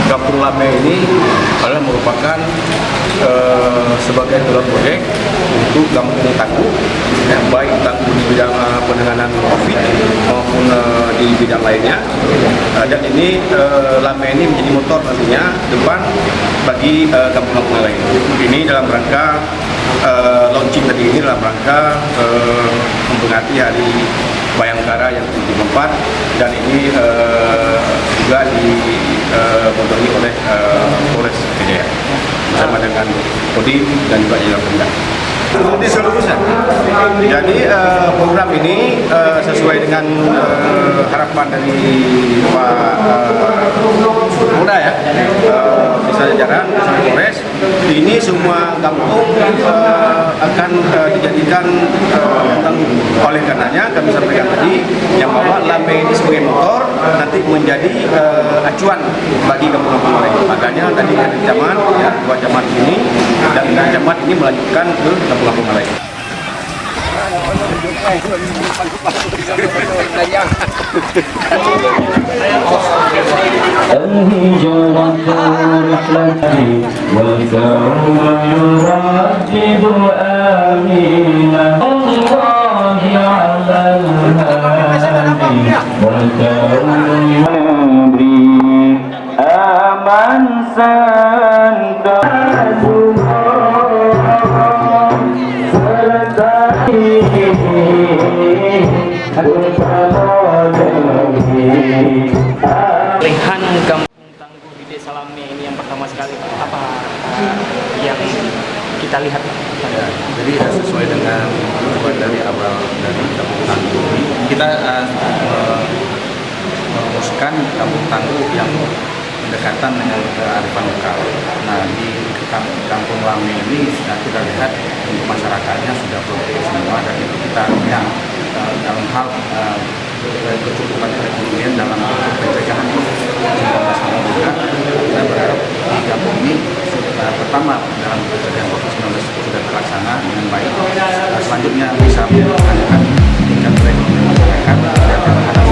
Kampung Lame ini adalah merupakan sebagai tulang punggung untuk Kampung Tangguh, baik tangguh di bidang penanganan COVID maupun di bidang lainnya. Dan ini Lame ini menjadi motor nantinya depan bagi kampung-kampung lain. Ini dalam rangka launching tadi ini dalam rangka memperingati Hari Bayangkara yang ke-74 dan ini juga dimontori oleh Polres Jaya bersama dengan Kodim dan juga Jalan Pemda. Jadi program ini sesuai dengan harapan dari Pak Polda ya, Desa Jajaran, bersama Polres. Ini semua kampung akan dijadikan tangguh. Oleh karenanya kami sampaikan tadi yang bahwa Lame ini sebagai motor nanti menjadi acuan bagi kampung-kampung lain. Makanya tadi dari camat, ya, dua camat ini dan camat ini melanjutkan ke kampung-kampung lain. Pilihan Kampung Tangguh di Desa Lame ini yang pertama sekali, apa yang kita lihat? Ya, jadi sesuai dengan tujuan dari awal dari Kampung Tangguh ini, kita merumuskan Kampung Tangguh yang berdekatan dengan kearifan lokal. Nah, di Kampung Lame ini kita lihat untuk masyarakatnya sudah produktif semua, dan itu kita yang dalam hal kecukupan perekonomian dalam pencegahan COVID-19 juga. Kita berharap di kampung ini pertama dalam pencegahan COVID-19 sudah terlaksana dengan baik. Selanjutnya bisa meningkatkan tingkat perekonomian masyarakat.